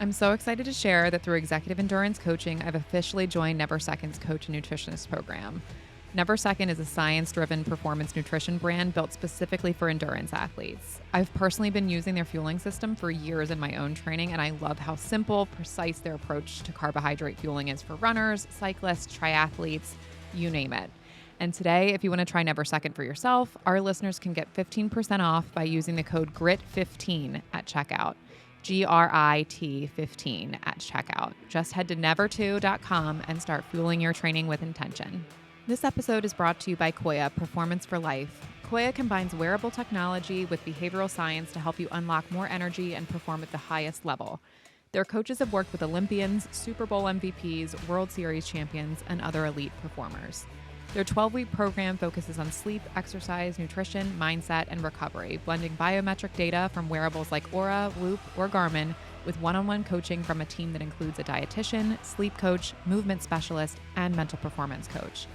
I'm so excited to share that through Executive Endurance Coaching, I've officially joined Never Second's Coach and Nutritionist program. Never Second is a science-driven performance nutrition brand built specifically for endurance athletes. I've personally been using their fueling system for years in my own training, and I love how simple, precise their approach to carbohydrate fueling is for runners, cyclists, triathletes, you name it. And today, if you want to try Never Second for yourself, our listeners can get 15% off by using the code GRIT15 at checkout. GRIT 15 at checkout. Just head to never2.com and start fueling your training with intention. This episode is brought to you by Koya Performance for Life. Koya combines wearable technology with behavioral science to help you unlock more energy and perform at the highest level. Their coaches have worked with Olympians, Super Bowl MVPs, World Series champions, and other elite performers. Their 12-week program focuses on sleep, exercise, nutrition, mindset, and recovery, blending biometric data from wearables like Oura, Whoop, or Garmin with one-on-one coaching from a team that includes a dietitian, sleep coach, movement specialist, and mental performance coach.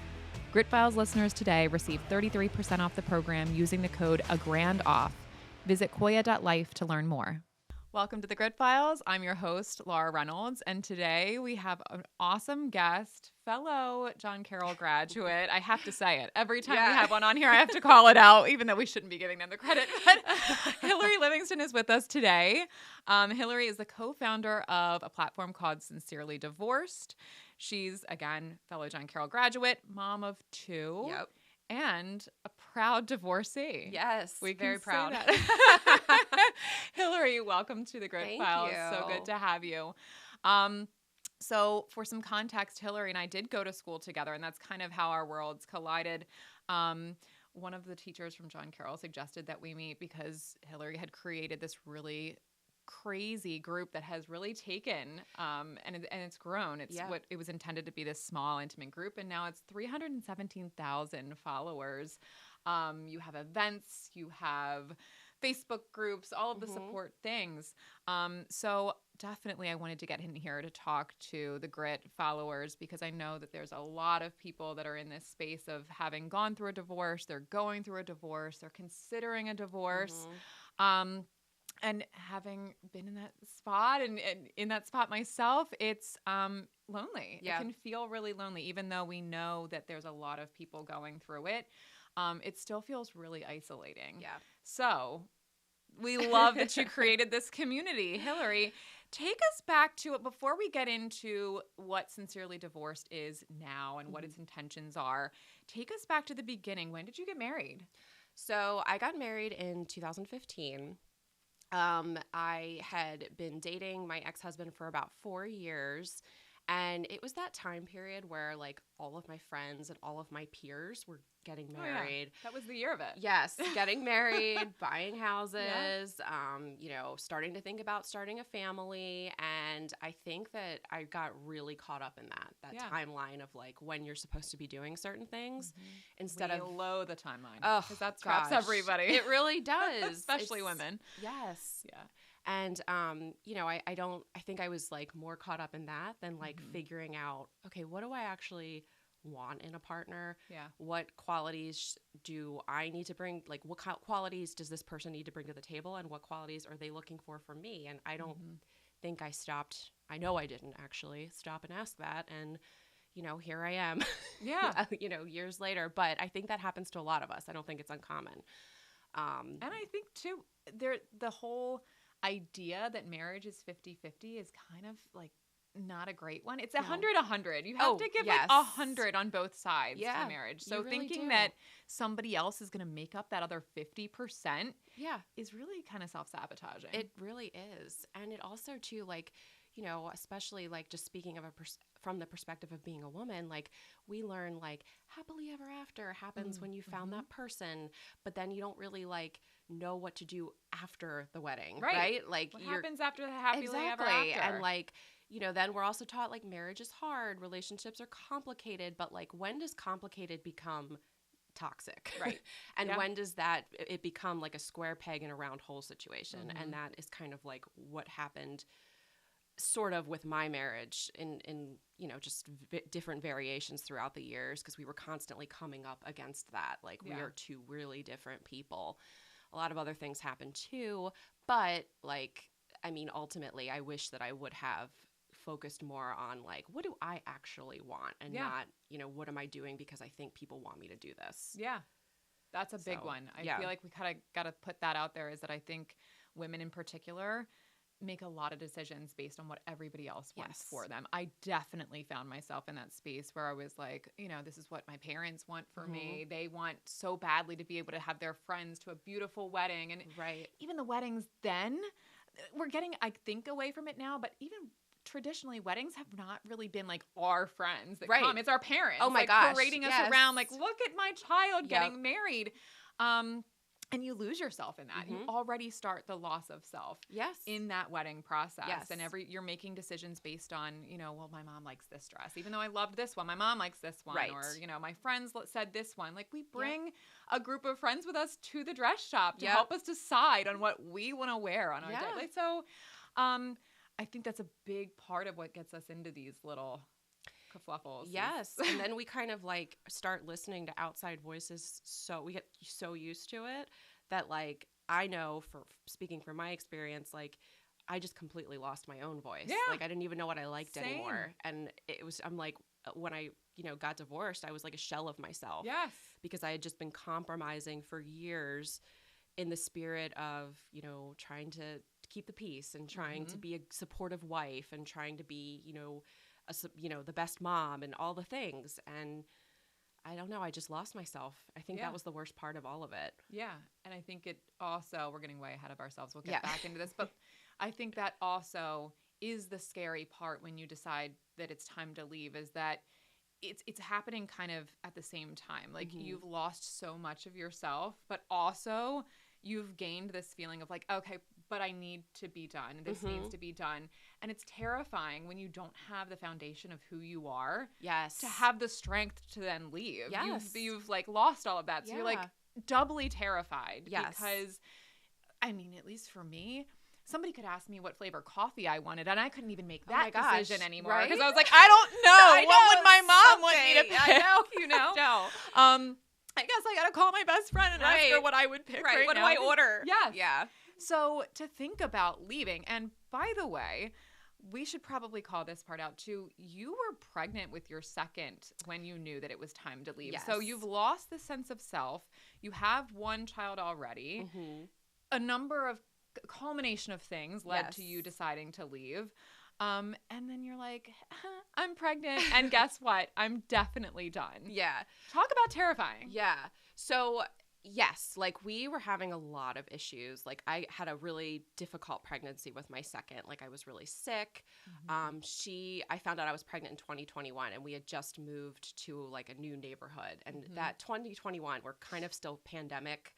Grit Files listeners today receive 33% off the program using the code AGRANDOFF. Visit koya.life to learn more. Welcome to the Grit Files. I'm your host, Laura Reynolds, and today we have an awesome guest, fellow John Carroll graduate. I have to say it. Every time we have one on here, I have to call it out, even though we shouldn't be giving them the credit. But Hillary Livingston is with us today. Hillary is the co-founder of a platform called Sincerely Divorced. She's, again, fellow John Carroll graduate, mom of two. Yep. And a proud divorcee. Yes, we very proud. Hillary, welcome to the Grit Thank Files. you. So good to have you. So for some context, Hillary and I did go to school together, and that's kind of how our worlds collided. One of the teachers from John Carroll suggested that we meet because Hillary had created this really crazy group that has really taken and it's grown. It's what it was intended to be, this small, intimate group, and now it's 317,000 followers. You have events, you have Facebook groups, all of the support things. So definitely I wanted to get in here to talk to the Grit followers because I know that there's a lot of people that are in this space of having gone through a divorce, they're going through a divorce, they're considering a divorce. And having been in that spot and in that spot myself, it's lonely. Yeah. It can feel really lonely, even though we know that there's a lot of people going through it. It still feels really isolating. Yeah. So we love that you created this community. Hillary, take us back to it before we get into what Sincerely Divorced is now and what its intentions are. Take us back to the beginning. When did you get married? So I got married in 2015. I had been dating my ex-husband for about 4 years, and it was that time period where like all of my friends and all of my peers were getting married. Oh, yeah. That was the year of it. Yes, getting married, buying houses, starting to think about starting a family, and I think that I got really caught up in that timeline of like when you're supposed to be doing certain things instead of below the timeline. Oh, because that traps everybody. It really does, especially women. Yes. Yeah. And, I think I was like more caught up in that than like figuring out, okay, what do I actually want in a partner? Yeah. What qualities do I need to bring? Like what qualities does this person need to bring to the table? And what qualities are they looking for from me? And I don't think I stopped. I know I didn't actually stop and ask that. And, here I am, years later. But I think that happens to a lot of us. I don't think it's uncommon. And I think too, the whole idea that marriage is 50-50 is kind of like not a great one. It's 100-100. You have to give like 100 on both sides to marriage. So really thinking that somebody else is going to make up that other 50% is really kind of self-sabotaging. It really is. And it also too, like, especially like just speaking of from the perspective of being a woman, like we learn like happily ever after happens when you found that person, but then you don't really like know what to do after the wedding, right? Like what happens after the happily ever after? And like, then we're also taught like marriage is hard, relationships are complicated, but like when does complicated become toxic? Right. And when does it become like a square peg in a round hole situation? And that is kind of like what happened sort of with my marriage in just different variations throughout the years, because we were constantly coming up against that. Like we are two really different people. A lot of other things happened too, but like I mean, ultimately, I wish that I would have focused more on like, what do I actually want, and not, what am I doing because I think people want me to do this. Yeah. That's a big one. I feel like we kind of got to put that out there, is that I think women in particular make a lot of decisions based on what everybody else wants for them. I definitely found myself in that space where I was like, this is what my parents want for me. They want so badly to be able to have their friends to a beautiful wedding. And even the weddings then, we're getting, I think, away from it now, but even traditionally, weddings have not really been like our friends that come. It's our parents. Oh my gosh. Parading us around like, look at my child getting married. And you lose yourself in that. You already start the loss of self in that wedding process. And you're making decisions based on, well, my mom likes this dress. Even though I loved this one, my mom likes this one. Or, my friends said this one. Like, we bring a group of friends with us to the dress shop to help us decide on what we want to wear on our day. Like, so I think that's a big part of what gets us into these little kerfluffles. Yes. And then we kind of like start listening to outside voices. So we get so used to it that, like, I know, for speaking from my experience, like, I just completely lost my own voice. Yeah. Like, I didn't even know what I liked anymore. And I'm like, when I, got divorced, I was like a shell of myself. Yes. Because I had just been compromising for years in the spirit of, trying to keep the peace and trying to be a supportive wife and trying to be, the best mom and all the things. And I don't know, I just lost myself. I think that was the worst part of all of it. Yeah. And I think it also, we're getting way ahead of ourselves. We'll get back into this, but I think that also is the scary part when you decide that it's time to leave, is that it's happening kind of at the same time. Like, you've lost so much of yourself, but also you've gained this feeling of like, okay, but I need to be done. This needs to be done. And it's terrifying when you don't have the foundation of who you are. Yes. To have the strength to then leave. Yes. You've like lost all of that. So you're like doubly terrified. Yes. Because, I mean, at least for me, somebody could ask me what flavor coffee I wanted, and I couldn't even make that decision anymore. Because I was like, I don't know. What would my mom want me to pick? I know. I guess I got to call my best friend and ask her what I would pick right what now. What do I order? Yes. Yeah. So to think about leaving, and by the way, we should probably call this part out too. You were pregnant with your second when you knew that it was time to leave. Yes. So you've lost the sense of self. You have one child already. A number of culmination of things led to you deciding to leave. And then you're like, I'm pregnant. And guess what? I'm definitely done. Yeah. Talk about terrifying. Yeah. So, yes, like, we were having a lot of issues. Like, I had a really difficult pregnancy with my second. Like, I was really sick. I found out I was pregnant in 2021, and we had just moved to like a new neighborhood. And that 2021, we're kind of still pandemic.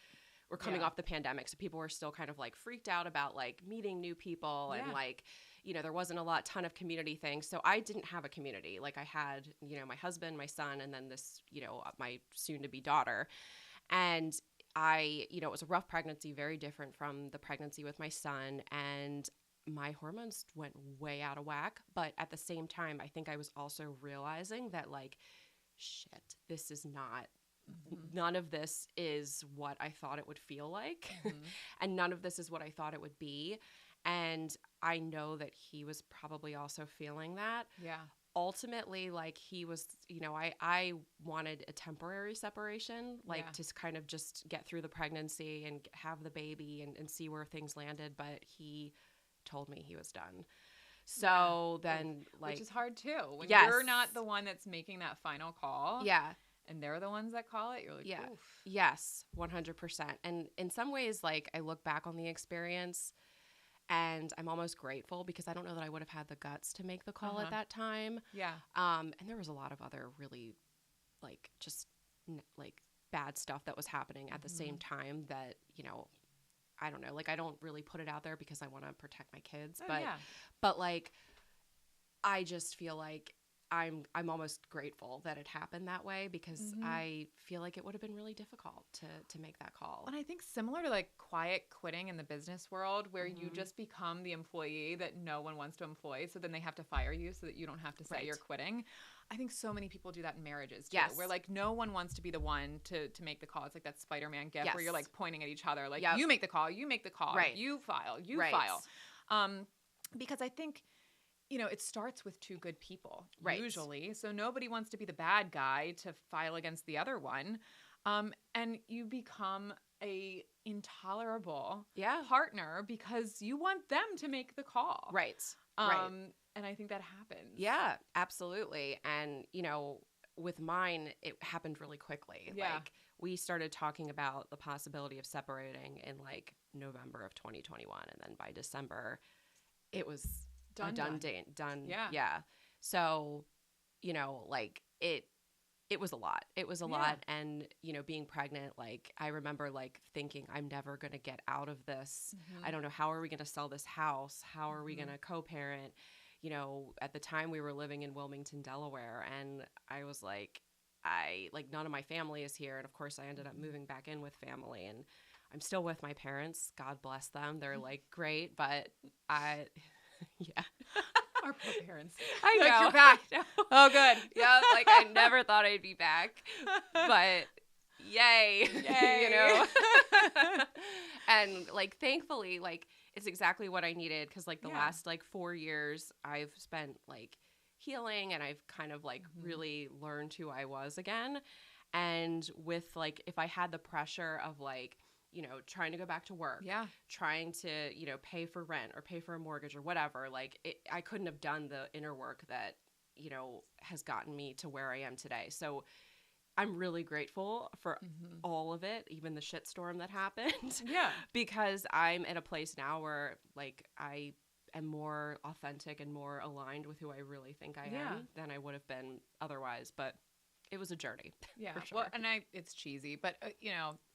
We're coming off the pandemic. So people were still kind of like freaked out about like meeting new people and like, there wasn't a ton of community things. So I didn't have a community. Like, I had, my husband, my son, and then this, my soon to be daughter. And it was a rough pregnancy, very different from the pregnancy with my son. And my hormones went way out of whack. But at the same time, I think I was also realizing that, like, shit, this is not, none of this is what I thought it would feel like. And none of this is what I thought it would be. And I know that he was probably also feeling that. Yeah. Ultimately, like, he was, I wanted a temporary separation, like, to kind of just get through the pregnancy and have the baby and see where things landed. But he told me he was done. So then, like, which is hard too. When you're not the one that's making that final call. Yeah. And they're the ones that call it. You're like, oof. Yes, 100%. And in some ways, like, I look back on the experience and I'm almost grateful, because I don't know that I would have had the guts to make the call at that time. Yeah. And there was a lot of other really, like, just like bad stuff that was happening at the same time that, I don't know, like, I don't really put it out there because I want to protect my kids, but like, I just feel like I'm almost grateful that it happened that way, because I feel like it would have been really difficult to make that call. And I think similar to like quiet quitting in the business world, where you just become the employee that no one wants to employ, so then they have to fire you so that you don't have to say you're quitting. I think so many people do that in marriages too, where like no one wants to be the one to make the call. It's like that Spider-Man gif where you're like pointing at each other, like you make the call, you make the call, you file, you file. Because I think, it starts with two good people, Right. usually. So nobody wants to be the bad guy to file against the other one. And you become a intolerable partner because you want them to make the call. Right. Right. And I think that happens. Yeah, absolutely. And, with mine, it happened really quickly. Yeah. Like, we started talking about the possibility of separating in like November of 2021. And then by December, it was done. Yeah. Yeah. So, like it was a lot. It was a lot. And, being pregnant, like, I remember like thinking, I'm never going to get out of this. I don't know. How are we going to sell this house? How are we going to co-parent? At the time we were living in Wilmington, Delaware. And I was like, none of my family is here. And of course I ended up moving back in with family, and I'm still with my parents. God bless them. They're like great, but yeah. Our poor parents. I know. Like, you're back. Oh, good. Yeah, like I never thought I'd be back, but yay. And like thankfully, like it's exactly what I needed, because like the last like 4 years I've spent like healing, and I've kind of like really learned who I was again. And with like, if I had the pressure of like, trying to go back to work, trying to, pay for rent or pay for a mortgage or whatever, like I couldn't have done the inner work that, has gotten me to where I am today. So I'm really grateful for all of it, even the shitstorm that happened. Yeah. Because I'm in a place now where like I am more authentic and more aligned with who I really think I am than I would have been otherwise. But it was a journey. Yeah. For sure. Well, and it's cheesy, but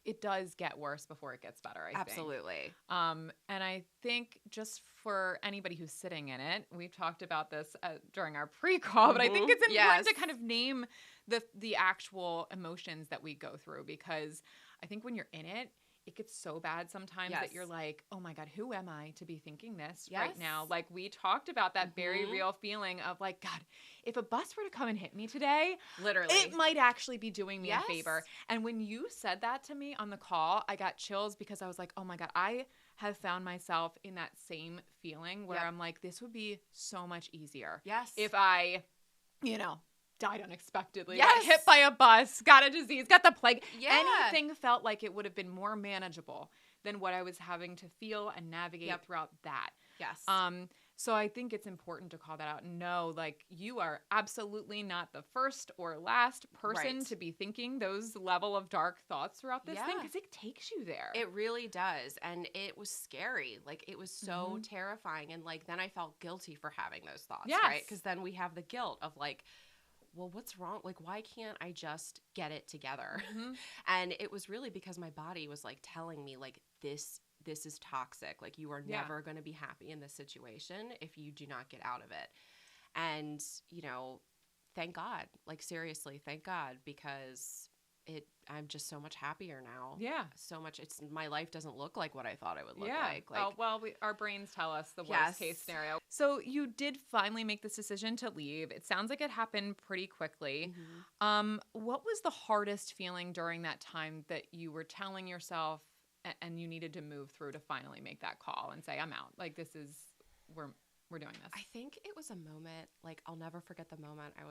it does get worse before it gets better, I think. Absolutely. And I think just for anybody who's sitting in it, we've talked about this during our pre-call, but I think it's important to kind of name the actual emotions that we go through, because I think when you're in it, it gets so bad sometimes that you're like, oh my God, who am I to be thinking this right now? Like, we talked about that very real feeling of like, God, if a bus were to come and hit me today, literally, it might actually be doing me a favor. And when you said that to me on the call, I got chills, because I was like, oh my God, I have found myself in that same feeling where I'm like, this would be so much easier if I, died unexpectedly, got hit by a bus, got a disease, got the plague. Anything felt like it would have been more manageable than what I was having to feel and navigate throughout that. Yes. So I think it's important to call that out and know, like, you are absolutely not the first or last person to be thinking those level of dark thoughts throughout this thing, because it takes you there. It really does. And it was scary. Like, it was so terrifying. And like, then I felt guilty for having those thoughts, right? Because then we have the guilt of like, well, what's wrong? Like, why can't I just get it together? And it was really because my body was like telling me like, this is toxic. Like, you are never going to be happy in this situation if you do not get out of it. And, thank God, like, seriously, thank God, because I'm just so much happier now. Yeah. So much. My life doesn't look like what I thought it would look like. Our brains tell us the worst case scenario. So you did finally make this decision to leave. It sounds like it happened pretty quickly. What was the hardest feeling during that time that you were telling yourself and you needed to move through to finally make that call and say, I'm out? Like, we're doing this. I think it was a moment, like, I'll never forget the moment I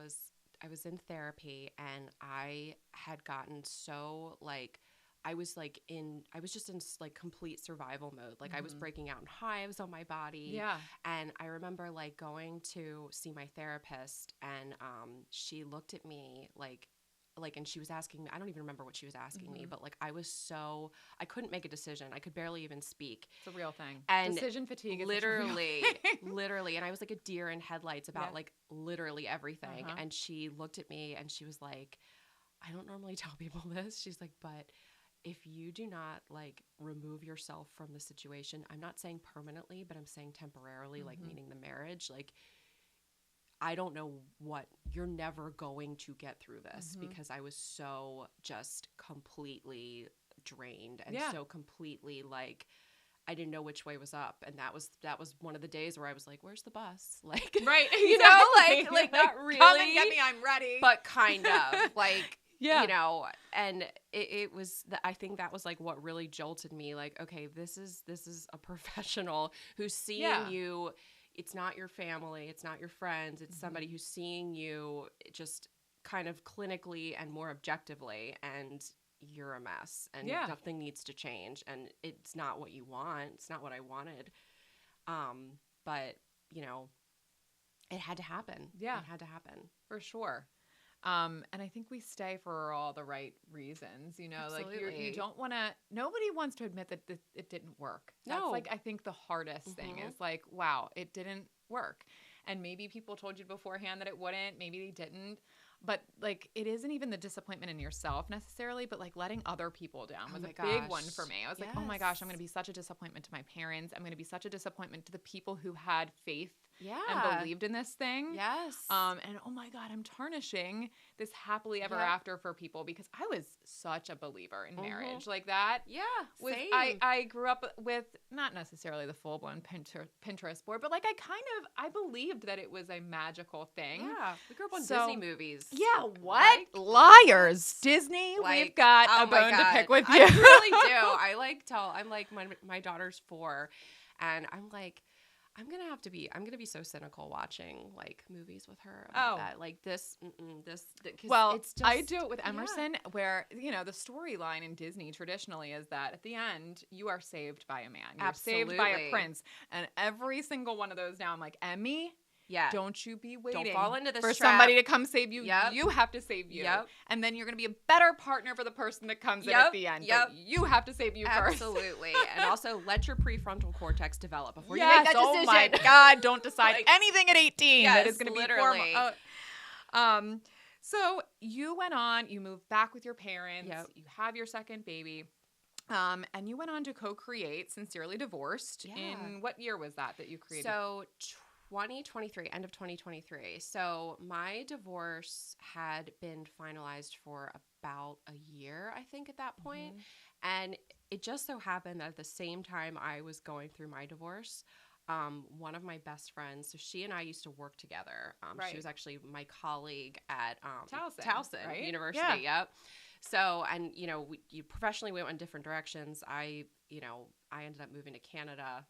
was in therapy, and I had gotten so like, I was just in like complete survival mode. Like, I was breaking out in hives on my body. Yeah. And I remember like going to see my therapist, and she looked at me like, and she was asking me, I don't even remember what she was asking me, but like, I couldn't make a decision. I could barely even speak. It's a real thing. And decision fatigue is literally. And I was like a deer in headlights about like literally everything. And she looked at me and she was like, I don't normally tell people this. She's like, but if you do not like remove yourself from the situation, I'm not saying permanently, but I'm saying temporarily, like meaning the marriage, like, I don't know what, you're never going to get through this, because I was so just completely drained and so completely like, I didn't know which way was up. And that was one of the days where I was like, where's the bus? Like, right. You know, like not really. Come and get me, I'm ready. But kind of like, Yeah. You know, and it was, I think that was like what really jolted me. Like, okay, this is a professional who's seeing you. It's not your family. It's not your friends. It's somebody who's seeing you just kind of clinically and more objectively, and you're a mess, and nothing needs to change, and it's not what you want. It's not what I wanted. But, you know, it had to happen. Yeah. It had to happen. For sure. And I think we stay for all the right reasons, you know, Absolutely. like you don't want to, nobody wants to admit that it didn't work. That's No. like, I think the hardest thing is like, wow, it didn't work. And maybe people told you beforehand that it wouldn't, maybe they didn't. But like, it isn't even the disappointment in yourself necessarily, but like letting other people down was a big one for me. I was like, oh my gosh, I'm going to be such a disappointment to my parents. I'm going to be such a disappointment to the people who had faith and believed in this thing. Yes. And oh my God, I'm tarnishing this happily ever after for people, because I was such a believer in marriage. Like that. Yeah. Was, Same. I grew up with not necessarily the full blown Pinterest board, but like I believed that it was a magical thing. Yeah. We grew up on Disney movies. Yeah, what? Liars. Disney, we've got a bone to pick with you. I really do. I'm like, my daughter's 4, and I'm like, I'm going to be so cynical watching like movies with her about that. Like this. Well, it's just, I do it with Emerson where, you know, the storyline in Disney traditionally is that at the end you are saved by a man. You're saved by a prince. And every single one of those now I'm like, Emmy, don't you be waiting don't fall into this for trap. somebody to come save you. Yep. You have to save you. Yep. And then you're going to be a better partner for the person that comes in at the end. Yep. But you have to save you first. Absolutely. And also let your prefrontal cortex develop before you make that decision. Oh my God, don't decide Like, anything at 18 that is going to be literally. So you went on, you moved back with your parents, you have your second baby, and you went on to co-create Sincerely Divorced. In what year was that you created? So 2023, end of 2023. So my divorce had been finalized for about a year, I think, at that point. And it just so happened that at the same time I was going through my divorce, one of my best friends, so she and I used to work together. She was actually my colleague at Towson University. Yep. So, and you know, we professionally went in different directions. I ended up moving to Canada.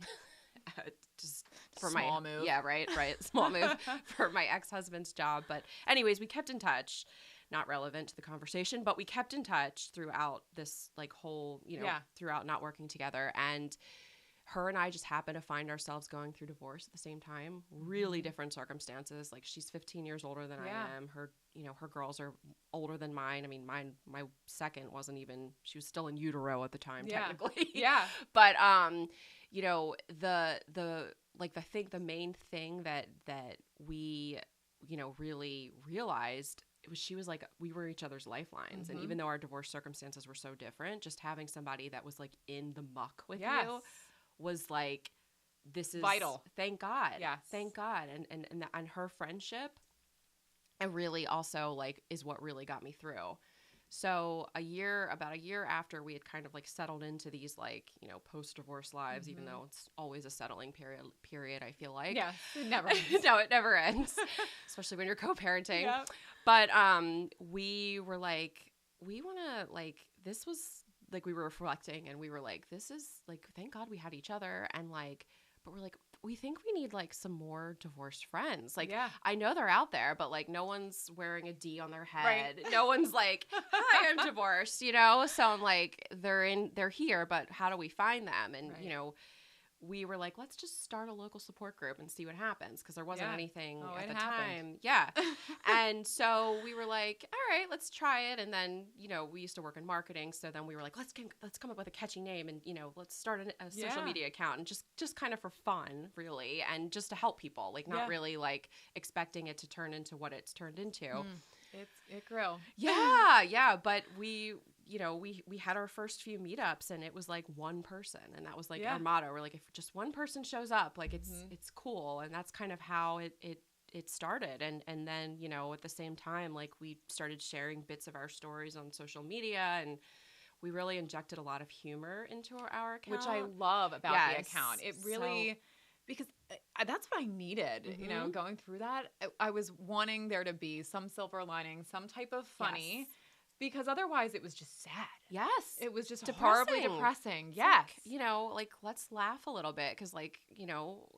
Just for small move. Yeah, right. Small move for my ex-husband's job. But anyways, we kept in touch. Not relevant to the conversation, but we kept in touch throughout this like whole, throughout not working together. And her and I just happened to find ourselves going through divorce at the same time. Really different circumstances. Like she's 15 years older than I am. Her girls are older than mine. I mean, my second wasn't even, she was still in utero at the time, technically. Yeah. But, the main thing that we, really realized, she was like, we were each other's lifelines. And even though our divorce circumstances were so different, just having somebody that was like in the muck with you was like, this is vital. Thank God. Yes. Thank God. And her friendship, and really also like is what really got me through. So about a year after we had kind of like settled into these like, post-divorce lives, even though it's always a settling period, I feel like. Yeah, it never ends. No, it never ends, especially when you're co-parenting. Yep. But we were like, we want to like, this was like, we were reflecting and we were like, this is like, thank God we had each other. And like, but we're like, we think we need like some more divorced friends. Like, I know they're out there, but like no one's wearing a D on their head. Right. No one's like, hi, I'm divorced, So I'm like, they're here, but how do we find them? And, we were like, let's just start a local support group and see what happens. Cause there wasn't anything at the time. Yeah. And so we were like, all right, let's try it. And then, we used to work in marketing. So then we were like, let's come up with a catchy name and, let's start a social media account and just kind of for fun, really. And just to help people, like not really like expecting it to turn into what it's turned into. It grew. Yeah. But we had our first few meetups and it was like one person, and that was like our motto. We're like, if just one person shows up, like it's cool. And that's kind of how it started. And then, at the same time, like we started sharing bits of our stories on social media, and we really injected a lot of humor into our account. Which I love about the account. It really, because that's what I needed, going through that. I was wanting there to be some silver lining, some type of funny. Because otherwise it was just sad. Yes. It was just Depressing. horribly depressing. It's Yes. like, you know, like, let's laugh a little bit because, like, you know,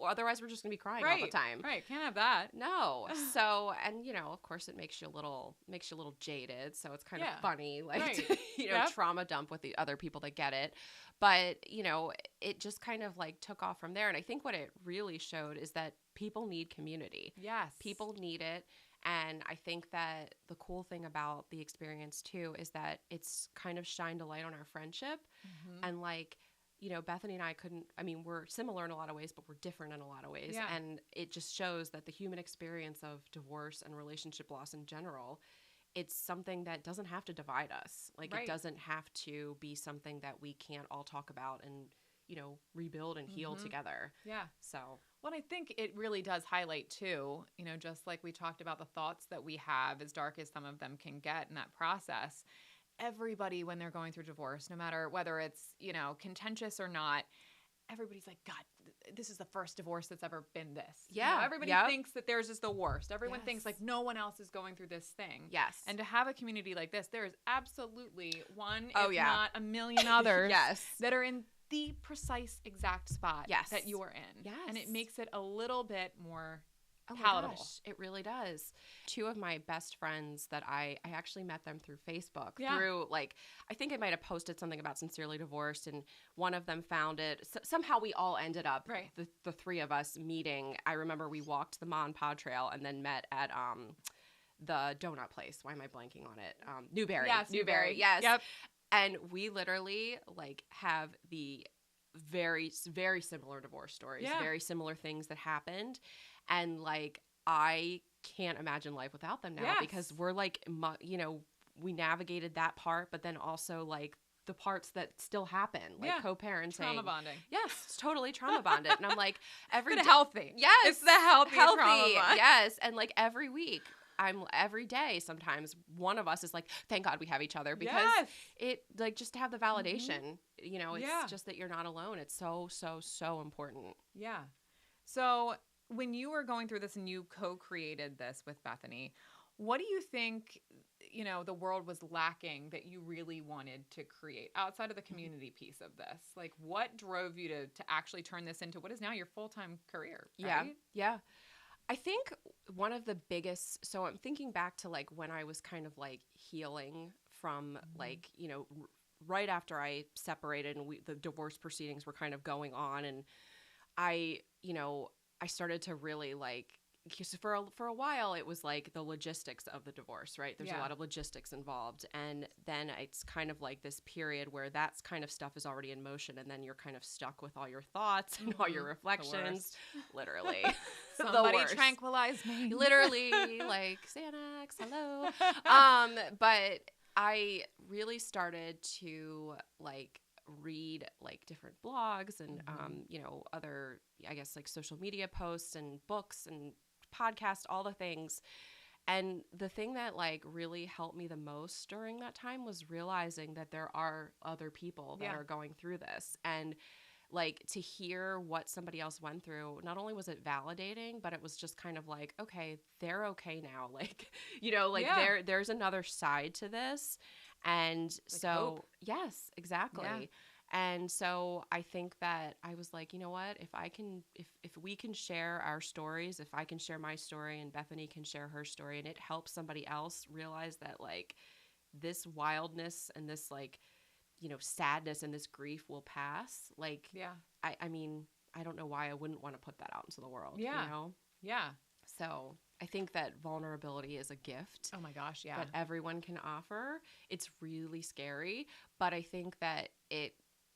otherwise we're just going to be crying all the time. Right. Can't have that. No. So, and, you know, of course it makes you a little jaded. So it's kind of funny, like, to, you know, trauma dump with the other people that get it. But, you know, it just kind of like took off from there. And I think what it really showed is that people need community. Yes. People need it. And I think that the cool thing about the experience too is that it's kind of shined a light on our friendship. And like, you know, Bethany and I we're similar in a lot of ways, but we're different in a lot of ways. Yeah. And it just shows that the human experience of divorce and relationship loss in general, it's something that doesn't have to divide us. Like it doesn't have to be something that we can't all talk about and, you know, rebuild and heal together. Yeah. So, well, I think it really does highlight too, you know, just like we talked about the thoughts that we have, as dark as some of them can get in that process. Everybody, when they're going through divorce, no matter whether it's, you know, contentious or not, everybody's like, God, this is the first divorce that's ever been this. Yeah. You know, everybody thinks that theirs is the worst. Everyone thinks like no one else is going through this thing. Yes. And to have a community like this, there is absolutely one, if not a million others that are in the precise exact spot that you are in. Yes. And it makes it a little bit more palatable. palatable. Gosh, it really does. Two of my best friends that I actually met them through Facebook. Through, like, I think I might have posted something about Sincerely Divorced, and one of them found it. Somehow we all ended up, the three of us, meeting. I remember we walked the Mon Pa Trail and then met at the donut place. Why am I blanking on it? Newberry. Yes, Newberry. Yes. Yep. And we literally, like, have the very, very similar divorce stories, very similar things that happened. And, like, I can't imagine life without them now because we're, like, you know, we navigated that part, but then also, like, the parts that still happen, like co-parenting. Trauma bonding. Yes, it's totally trauma bonded. And I'm like, But healthy. Yes. It's the healthy trauma bond. Yes. And, like, every week. Every day sometimes one of us is like, thank God we have each other, because it, like, just to have the validation, you know, it's just that you're not alone. It's so, so, so important. Yeah. So when you were going through this and you co-created this with Bethany, what do you think, you know, the world was lacking that you really wanted to create outside of the community piece of this? Like, what drove you to actually turn this into what is now your full-time career? Right? Yeah. I think one of the biggest, so I'm thinking back to, like, when I was kind of, like, healing from, like, you know, right after I separated and the divorce proceedings were kind of going on, and I, you know, I started to really, like, because for a while it was like the logistics of the divorce, right? There's a lot of logistics involved. And then it's kind of like this period where that's kind of stuff is already in motion, and then you're kind of stuck with all your thoughts and all your reflections. Literally. Somebody tranquilize me. Literally, like, Xanax, hello. But I really started to, like, read, like, different blogs and you know, other, I guess, like, social media posts and books and podcasts, all the things. And the thing that, like, really helped me the most during that time was realizing that there are other people that are going through this. And, like, to hear what somebody else went through, not only was it validating, but it was just kind of like, okay, they're okay now. Like, you know, like, there's another side to this. And like, so hope. Yes, exactly. Yeah. And so I think that I was like, you know what, if we can share our stories, if I can share my story and Bethany can share her story, and it helps somebody else realize that, like, this wildness and this, like, you know, sadness and this grief will pass. Like, I mean, I don't know why I wouldn't want to put that out into the world, you know? Yeah. So I think that vulnerability is a gift. Oh my gosh, yeah. That everyone can offer. It's really scary, but I think that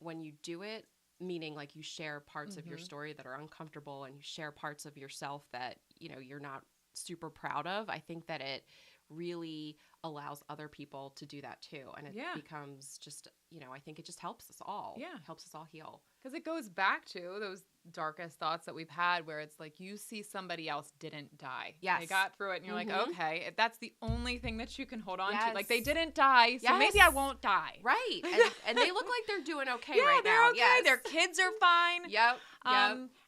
when you do it, meaning, like, you share parts of your story that are uncomfortable, and you share parts of yourself that, you know, you're not super proud of, I think that it really allows other people to do that too. And it becomes just, you know, I think it just helps us all. Yeah. Helps us all heal. Because it goes back to those darkest thoughts that we've had, where it's like you see somebody else didn't die. Yes. They got through it, and you're like, okay, if that's the only thing that you can hold on to. Like, they didn't die, so maybe I won't die. Right. And they look like they're doing okay right now. They're okay. Yes. Their kids are fine. Yep.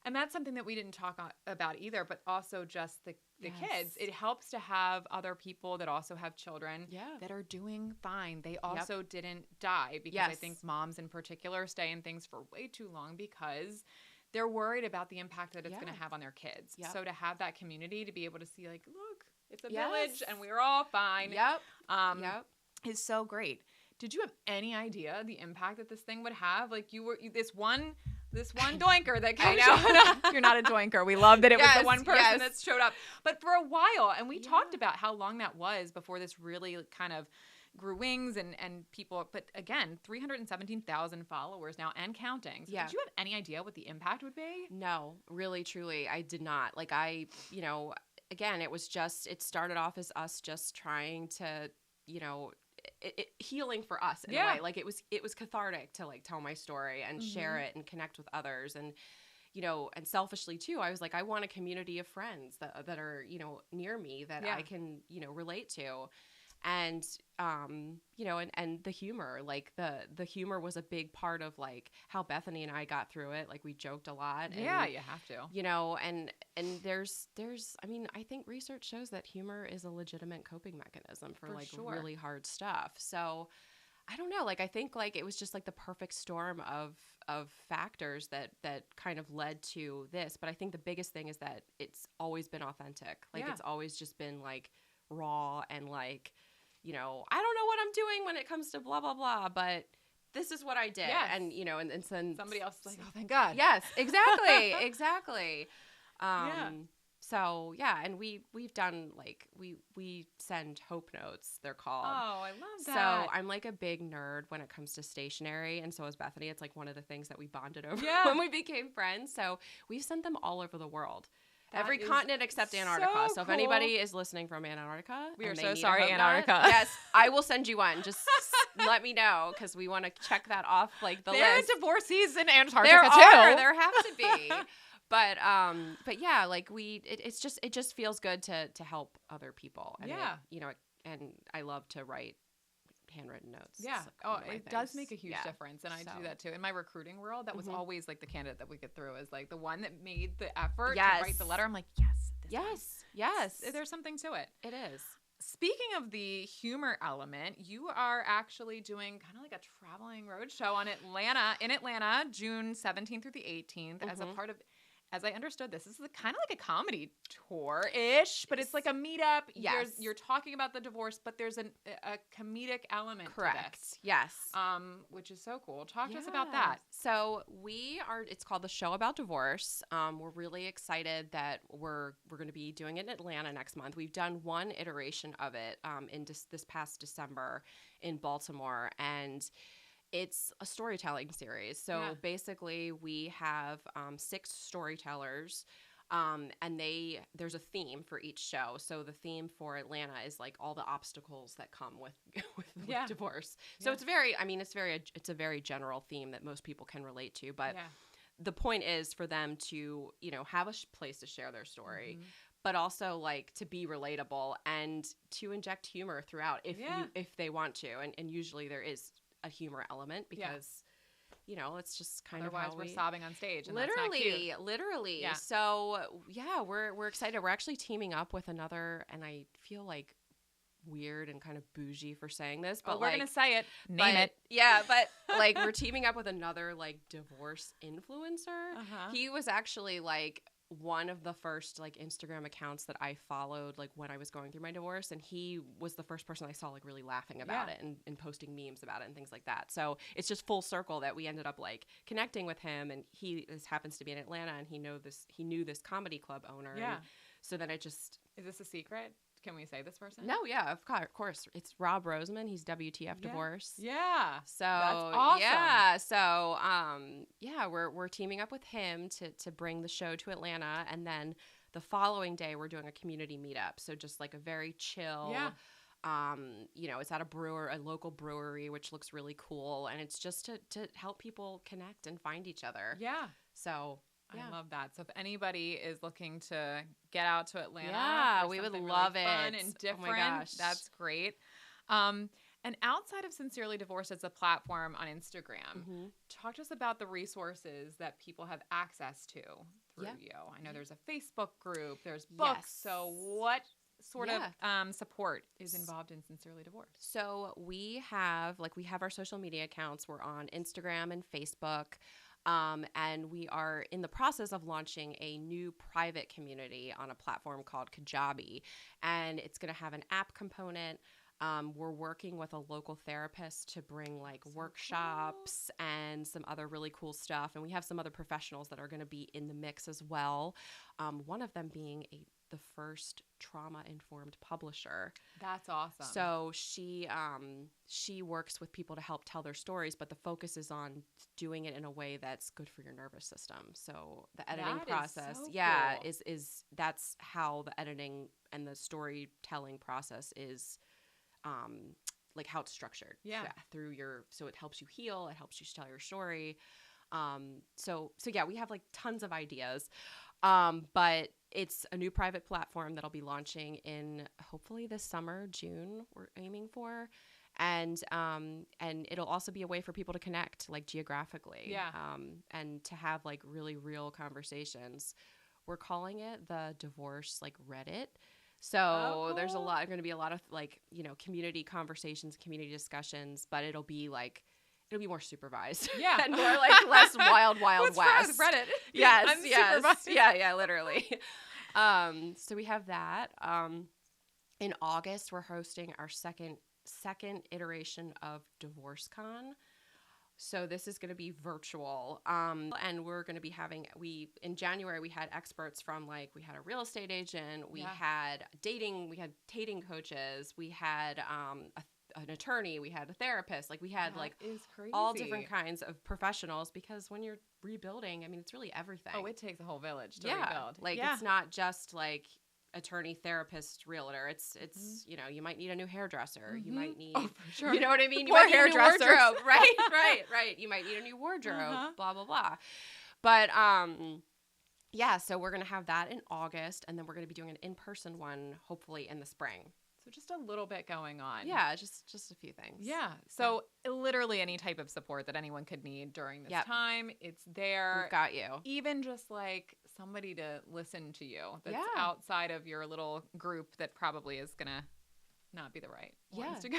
And that's something that we didn't talk about either, but also just the Yes. kids. It helps to have other people that also have children Yeah. that are doing fine. They also didn't die, because I Yes. think moms in particular stay in things for way too long because they're worried about the impact that it's going to have on their kids. Yep. So to have that community, to be able to see like, look, it's a Yes. village and we're all fine. Yep. Is so great. Did you have any idea the impact that this thing would have? Like this one doinker that came. I know. You're not a doinker. We love that it was the Yes, one person yes. that showed up. But for a while, and we Yeah. talked about how long that was before this really kind of grew wings and people. But again, 317,000 followers now and counting. So Yeah. did you have any idea what the impact would be? No, really, truly, I did not. Like again, it started off as us just trying to, healing for us in a way. Like it was cathartic to like tell my story and share it and connect with others. And, and selfishly too, I was like, I want a community of friends that are, near me that I can, relate to. And, and the humor, like the humor was a big part of like how Bethany and I got through it. Like we joked a lot. And, Yeah, you have to. And there's, I mean, I think research shows that humor is a legitimate coping mechanism for like sure. really hard stuff. So I don't know, like, I think like it was just like the perfect storm of factors that kind of led to this. But I think the biggest thing is that it's always been authentic. Like it's always just been like raw and like, I don't know what I'm doing when it comes to blah, blah, blah, but this is what I did. Yes. And, and then Somebody else is like, oh, thank God. yes, exactly. Exactly. Yeah. So yeah. And we've done like, we send hope notes, they're called. Oh, I love that. So I'm like a big nerd when it comes to stationery. And so is Bethany. It's like one of the things that we bonded over when we became friends. So we've sent them all over the world. Every continent except Antarctica. So if anybody is listening from Antarctica, we are and they so need a sorry, hope note, Antarctica. yes, I will send you one. Just let me know because we want to check that off like the there list. are divorcees in Antarctica too. There have to be. But yeah, like it just feels good to help other people. And and I love to write handwritten notes. Yeah. It does make a huge difference. And I do that too. In my recruiting world, that was always like the candidate that we get through is like the one that made the effort to write the letter. I'm like, yes. There's something to it. It is. Speaking of the humor element, you are actually doing kind of like a traveling road show in Atlanta, June 17th through the 18th as a part of, as I understood, this is kind of like a comedy tour-ish, but it's like a meetup. Yes. You're talking about the divorce, but there's a comedic element to this. Yes. Which is so cool. Talk to us about that. So it's called The Show About Divorce. We're really excited that we're going to be doing it in Atlanta next month. We've done one iteration of it in this past December in Baltimore, and it's a storytelling series. So basically we have 6 storytellers and there's a theme for each show. So the theme for Atlanta is like all the obstacles that come with divorce. So it's a very general theme that most people can relate to. But the point is for them to, have a place to share their story. But also like to be relatable and to inject humor throughout if they want to. And usually there is a humor element because it's just kind Otherwise of how we're sobbing on stage and literally that's not cute. Yeah. So we're excited. We're actually teaming up with another, and I feel like weird and kind of bougie for saying this, but we're gonna say it, name it. But like we're teaming up with another like divorce influencer. He was actually like one of the first like Instagram accounts that I followed like when I was going through my divorce, and he was the first person I saw like really laughing about it and posting memes about it and things like that. So it's just full circle that we ended up like connecting with him, and he happens to be in Atlanta, and he knew this comedy club owner. And so then is this a secret? Can we say this person? No, yeah, of course. It's Rob Roseman. He's WTF Divorce. Yeah. So that's awesome. Yeah. So we're teaming up with him to bring the show to Atlanta, and then the following day we're doing a community meetup. So just like a very chill. It's at a local brewery, which looks really cool, and it's just to help people connect and find each other. Yeah. So. I love that. So if anybody is looking to get out to Atlanta, we would really love fun it. and different. Oh my gosh. That's great. And outside of Sincerely Divorced as a platform on Instagram, talk to us about the resources that people have access to through Yeah. you? I know there's a Facebook group, there's books. Yes. So what sort Yeah. of support is involved in Sincerely Divorced? So we have our social media accounts. We're on Instagram and Facebook. And we are in the process of launching a new private community on a platform called Kajabi. And it's going to have an app component. We're working with a local therapist to bring like workshops and some other really cool stuff. And we have some other professionals that are going to be in the mix as well. One of them being the first trauma-informed publisher. That's awesome. So she works with people to help tell their stories, but the focus is on doing it in a way that's good for your nervous system. So the editing process, so yeah, cool. is that's how the editing and the storytelling process is, like how it's structured. Yeah. So it helps you heal, it helps you tell your story. So yeah, we have like tons of ideas. But it's a new private platform that'll be launching in hopefully this summer, June, we're aiming for. And it'll also be a way for people to connect like geographically. Yeah. And to have like really real conversations. We're calling it the divorce like Reddit. So there's going to be a lot of like, community conversations, community discussions, but it'll be more supervised. Yeah. And more like less wild What's wrong west. with Reddit? Yes. Unsupervised. Yeah, literally. So we have that. In August, we're hosting our second iteration of DivorceCon. So this is going to be virtual. And we're going to be in January, we had experts from we had a real estate agent, we had dating coaches, we had an attorney, we had a therapist, we had is crazy. all different kinds of professionals, because when you're rebuilding, I mean, it's really everything. Oh, it takes a whole village to rebuild. It's not just attorney, therapist, realtor. It's you might need a new hairdresser. You might need, for sure. You know what I mean? You Poor might need a new hairdressers. wardrobe. Right. You might need a new wardrobe, blah, blah, blah. But, yeah, so we're going to have that in August, and then we're going to be doing an in-person one, hopefully in the spring. So just a little bit going on. Yeah, just a few things. Yeah. So literally any type of support that anyone could need during this time, it's there. We've got you. Even just somebody to listen to you that's outside of your little group that probably is going to not be the right ones to go.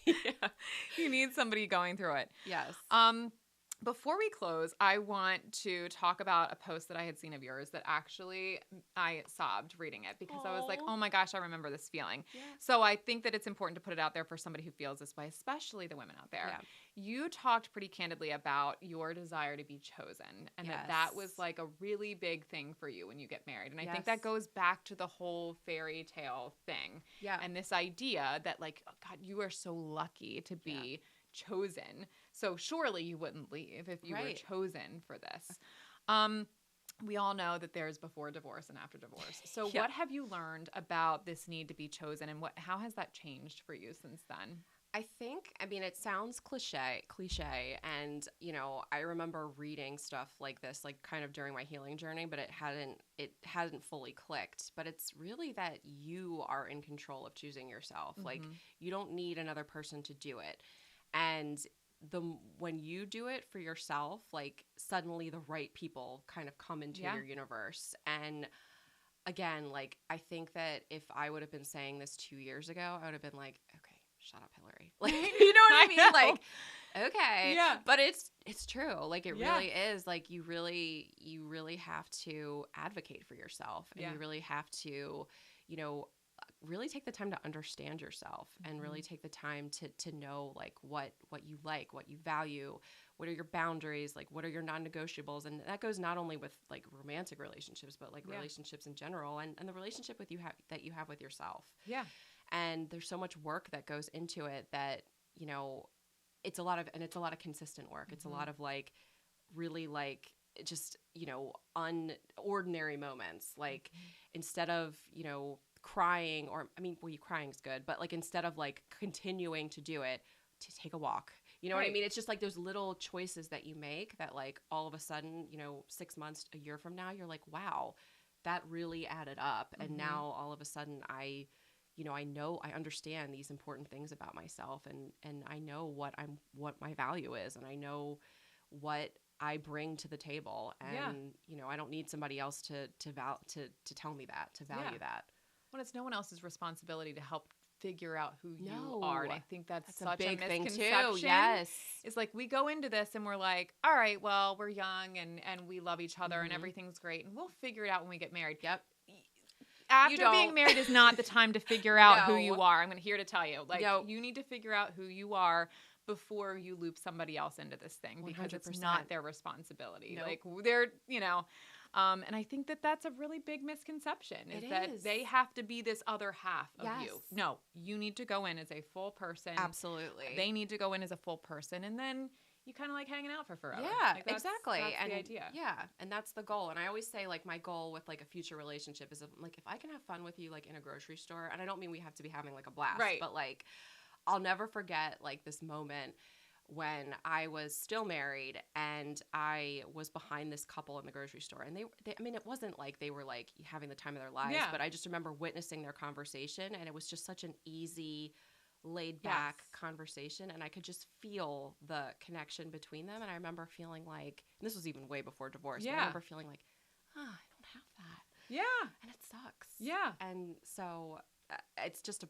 Yeah. You need somebody going through it. Yes. Before we close, I want to talk about a post that I had seen of yours that actually I sobbed reading it, because I was like, oh my gosh, I remember this feeling. Yeah. So I think that it's important to put it out there for somebody who feels this way, especially the women out there. Yeah. You talked pretty candidly about your desire to be chosen, and that was a really big thing for you when you get married. And I think that goes back to the whole fairy tale thing. Yeah. And this idea that oh God, you are so lucky to be chosen. So surely you wouldn't leave if you were chosen for this. We all know that there's before divorce and after divorce. So what have you learned about this need to be chosen, and how has that changed for you since then? I mean, it sounds cliche, and, I remember reading stuff like this, kind of during my healing journey, but it hadn't fully clicked. But it's really that you are in control of choosing yourself. Mm-hmm. You don't need another person to do it. And when you do it for yourself, suddenly the right people kind of come into your universe. And again, I think that if I would have been saying this 2 years ago, I would have been like, okay, shut up, Hillary. You know what I mean? Okay. Yeah. But it's true. It really is. You really have to advocate for yourself, and you really have to, really take the time to understand yourself, and really take the time to know what you like, what you value, what are your boundaries, what are your non-negotiables. And that goes not only with romantic relationships, but relationships in general, and the relationship that you have with yourself. Yeah. And there's so much work that goes into it that, it's a lot of consistent work. Mm-hmm. It's a lot of really just, unordinary moments. Instead of, crying, or crying is good, but instead of continuing to do it, to take a walk. You know what I mean? It's just those little choices that you make that all of a sudden, 6 months, a year from now, you're like, wow, that really added up. Mm-hmm. And now all of a sudden I understand these important things about myself, and I know what my value is, and I know what I bring to the table. And, you know, I don't need somebody else to tell me that, to value that. Well, it's no one else's responsibility to help figure out who you No. are. And I think that's such a big thing misconception. too. Yes. It's like we go into this and we're like, all right, well, we're young and we love each other and everything's great and we'll figure it out when we get married. Yep. After being married is not the time to figure out who No. you are. I'm here to tell you. Like, No. you need to figure out who you are before you loop somebody else into this thing because it's 100%. not their responsibility. Nope. Like, they're, you know, and I think that that's a really big misconception is that they have to be this other half of you. No, you need to go in as a full person. Absolutely. They need to go in as a full person, and then you kind of like hanging out for forever. Yeah, like exactly. That's and the idea. Yeah, and that's the goal. And I always say, like, my goal with like a future relationship is like, if I can have fun with you, like in a grocery store, and I don't mean we have to be having like a blast, Right. but like, I'll never forget like this moment when I was still married and I was behind this couple in the grocery store. And they I mean, it wasn't like they were like having the time of their lives, but I just remember witnessing their conversation, and it was just such an easy, laid back conversation, and I could just feel the connection between them. And I remember feeling like, and this was even way before divorce, but I remember feeling like, I don't have that. Yeah. And it sucks. Yeah. And so it's just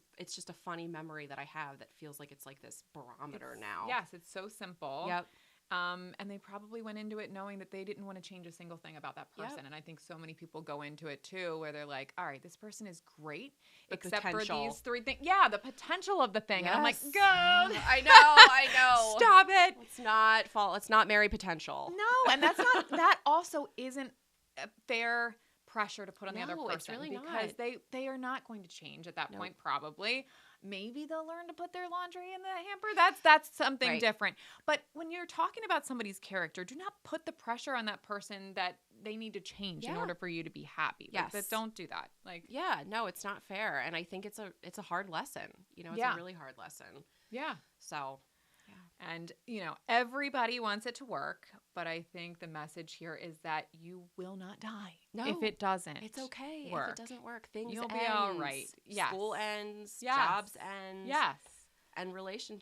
a funny memory that I have that feels like it's like this barometer now. Yes, it's so simple. Yep. And they probably went into it knowing that they didn't want to change a single thing about that person. Yep. And I think so many people go into it too, where they're like, all right, this person is great, The except potential. for these three things. Yeah, the potential of the thing. Yes. And I'm like, God. I know. Stop it. Let's not marry potential. No, and that also isn't a fair pressure to put on the other No, person. it's really because not. they are not going to change at that Nope. point, probably. Maybe they'll learn to put their laundry in the hamper. That's something Right. different. But when you're talking about somebody's character, do not put the pressure on that person that they need to change in order for you to be happy. Yes. Like, don't do that. Like, Yeah, no, it's not fair. And I think it's a hard lesson. You know, it's a really hard lesson. yeah. So, And, you know, everybody wants it to work, but I think the message here is that you will not die No, if it doesn't. it's okay work. if it doesn't work. Things You'll end. be all right. Yes. School ends. Yes. Jobs end. Yes. And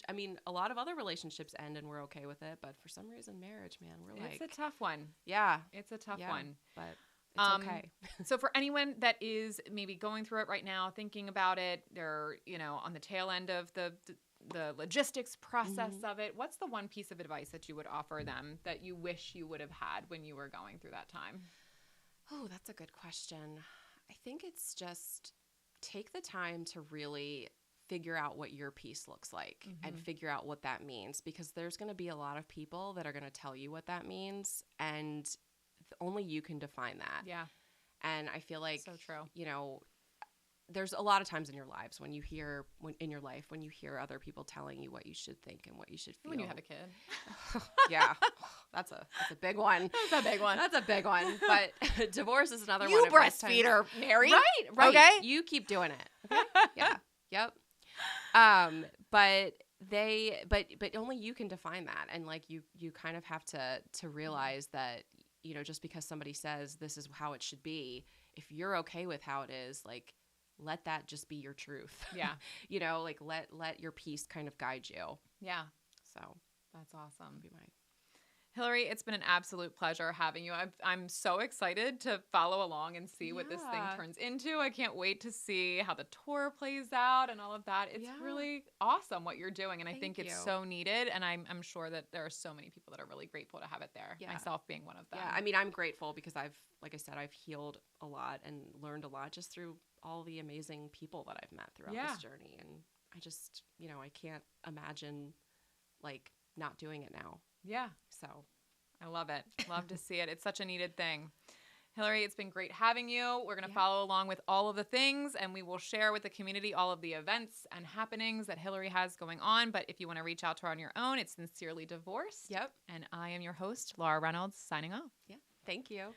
I mean, a lot of other relationships end and we're okay with it. But for some reason, marriage, man, we're like. It's a tough one. Yeah. It's a tough Yeah. one. But it's okay. So for anyone that is maybe going through it right now, thinking about it, they're, you know, on the tail end of the logistics process of it, what's the one piece of advice that you would offer them that you wish you would have had when you were going through that time? Oh, that's a good question. I think it's just take the time to really figure out what your piece looks like and figure out what that means, because there's going to be a lot of people that are going to tell you what that means, and only you can define that. Yeah. And I feel like, So true. you know, there's a lot of times in your lives when you hear other people telling you what you should think and what you should feel. When you have a kid. Yeah. That's a big one. That's a big one. That's a big one. But divorce is another You one. of those breastfeed times. her, Mary. Right. Okay. You keep doing it. Okay? Yeah. Yep. But only you can define that. And like you kind of have to realize that, you know, just because somebody says this is how it should be, if you're okay with how it is, like, let that just be your truth. Yeah. You know, like let your piece kind of guide you. Yeah. So That's awesome. be my Hillary, it's been an absolute pleasure having you. I'm so excited to follow along and see what this thing Yeah. turns into. I can't wait to see how the tour plays out and all of that. It's Yeah. really awesome what you're doing, and I Thank think it's you. so needed, and I'm sure that there are so many people that are really grateful to have it there, Yeah. myself being one of them. Yeah, I mean, I'm grateful because like I said, I've healed a lot and learned a lot just through all the amazing people that I've met throughout Yeah. this journey. And I just, you know, I can't imagine like not doing it now. Yeah, So I love it. Love to see it. It's such a needed thing. Hillary, it's been great having you. We're going to Yeah. follow along with all of the things, and we will share with the community all of the events and happenings that Hillary has going on. But if you want to reach out to her on your own, it's Sincerely Divorced. Yep. And I am your host, Laura Reynolds, signing off. Yeah. Thank you.